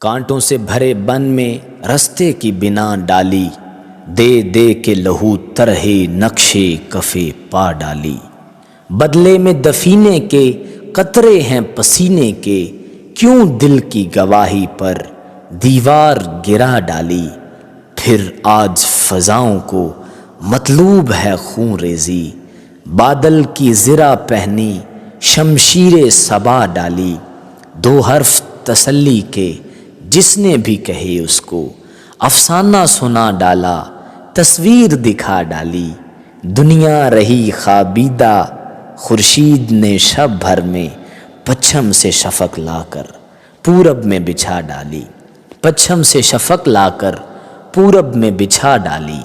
کانٹوں سے بھرے بن میں رستے کی بنا ڈالی، دے دے کے لہو ترہے نقشے کفے پا ڈالی۔ بدلے میں دفینے کے قطرے ہیں پسینے کے، کیوں دل کی گواہی پر دیوار گرا ڈالی۔ پھر آج فضاؤں کو مطلوب ہے خون ریزی، بادل کی زرہ پہنی شمشیر صبا ڈالی۔ دو حرف تسلی کے جس نے بھی کہے اس کو، افسانہ سنا ڈالا تصویر دکھا ڈالی۔ دنیا رہی خوابیدہ، خورشید نے شب بھر میں پچھم سے شفق لا کر پورب میں بچھا ڈالی، پچھم سے شفق لا کر پورب میں بچھا ڈالی۔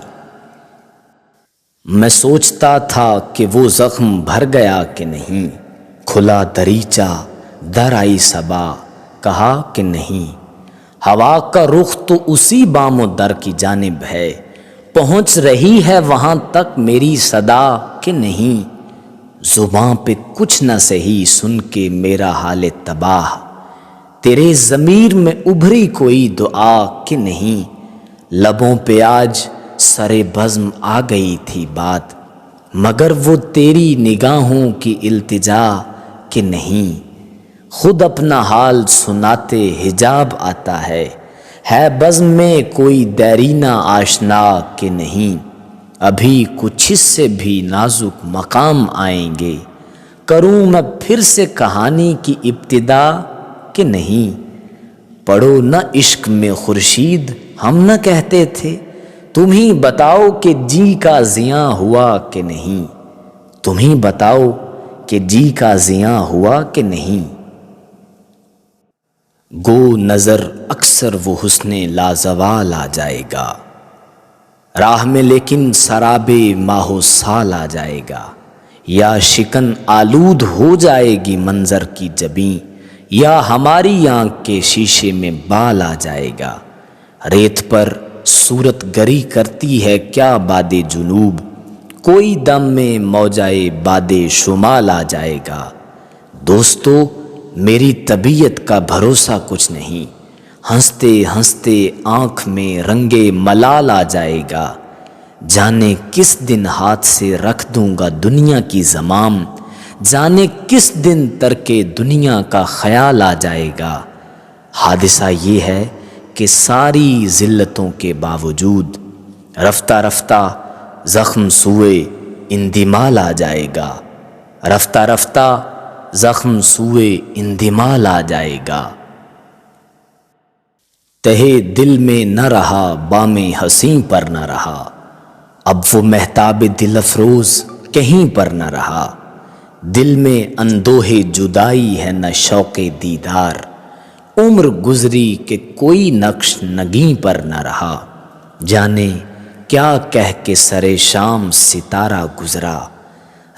میں سوچتا تھا کہ وہ زخم بھر گیا کہ نہیں، کھلا دریچہ در آئی صبا، کہا کہ نہیں۔ ہوا کا رخ تو اسی بام و در کی جانب ہے، پہنچ رہی ہے وہاں تک میری صدا کہ نہیں۔ زباں پہ کچھ نہ سہی سن کے میرا حال تباہ، تیرے ضمیر میں ابھری کوئی دعا کہ نہیں۔ لبوں پہ آج سر بزم آ گئی تھی بات، مگر وہ تیری نگاہوں کی التجا کہ نہیں۔ خود اپنا حال سناتے حجاب آتا ہے بزم میں کوئی دیرینہ آشنا کہ نہیں۔ ابھی کچھ اس سے بھی نازک مقام آئیں گے، کروں میں پھر سے کہانی کی ابتدا کہ نہیں۔ پڑھو نہ عشق میں خورشید ہم نہ کہتے تھے، تم ہی بتاؤ کہ جی کا زیاں ہوا کہ نہیں۔ تم ہی بتاؤ کہ جی کا زیاں ہوا کہ نہیں۔ گو نظر اکثر وہ حسن لازوال آ جائے گا، راہ میں لیکن سراب ماہ و سال آ جائے گا۔ یا شکن آلود ہو جائے گی منظر کی جبیں، یا ہماری آنکھ کے شیشے میں بال آ جائے گا۔ ریت پر صورت گری کرتی ہے کیا باد جنوب، کوئی دم میں موجائے باد شمال آ جائے گا۔ دوستو میری طبیعت کا بھروسہ کچھ نہیں، ہنستے ہنستے آنکھ میں رنگے ملال آ جائے گا۔ جانے کس دن ہاتھ سے رکھ دوں گا دنیا کی زمام، جانے کس دن ترک دنیا کا خیال آ جائے گا۔ حادثہ یہ ہے کہ ساری ذلتوں کے باوجود رفتہ رفتہ زخم سوئے اندمال آ جائے گا، رفتہ رفتہ زخم سوئے اندمال آ جائے گا۔ تہے دل میں نہ رہا بام حسین پر نہ رہا، اب وہ مہتاب دل افروز کہیں پر نہ رہا۔ دل میں اندوہ جدائی ہے نہ شوق دیدار، عمر گزری کہ کوئی نقش نگیں پر نہ رہا۔ جانے کیا کہہ کے سر شام ستارہ گزرا،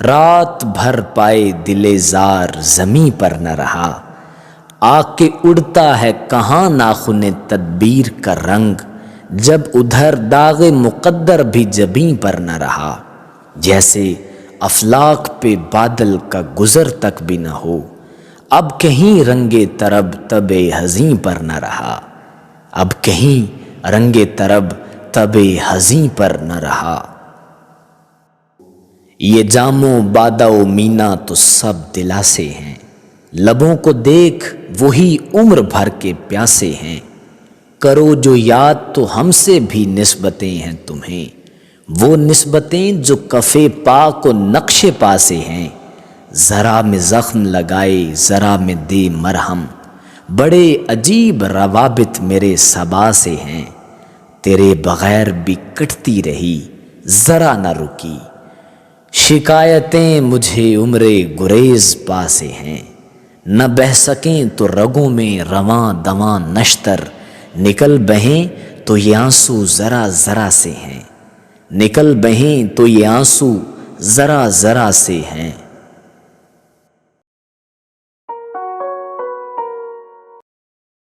رات بھر پائے دل زار زمیں پر نہ رہا۔ آ کے اڑتا ہے کہاں ناخن تدبیر کا رنگ، جب ادھر داغ مقدر بھی جبیں پر نہ رہا۔ جیسے افلاک پہ بادل کا گزر تک بھی نہ ہو، اب کہیں رنگ طرب تب حزیں پر نہ رہا، اب کہیں رنگ طرب تب حزیں پر نہ رہا۔ یہ جام و بادہ و مینا تو سب دلاسے ہیں، لبوں کو دیکھ وہی عمر بھر کے پیاسے ہیں۔ کرو جو یاد تو ہم سے بھی نسبتیں ہیں تمہیں، وہ نسبتیں جو کفے پاک و نقش پا سے ہیں۔ ذرا میں زخم لگائے ذرا میں دے مرہم، بڑے عجیب روابط میرے صبا سے ہیں۔ تیرے بغیر بھی کٹتی رہی ذرا نہ رکی، شکایتیں مجھے عمر گریز پا سے ہیں۔ نہ بہہ سکیں تو رگوں میں رواں دواں نشتر، نکل بہیں تو یہ آنسو ذرا ذرا سے ہیں، نکل بہیں تو یہ آنسو ذرا ذرا سے ہیں۔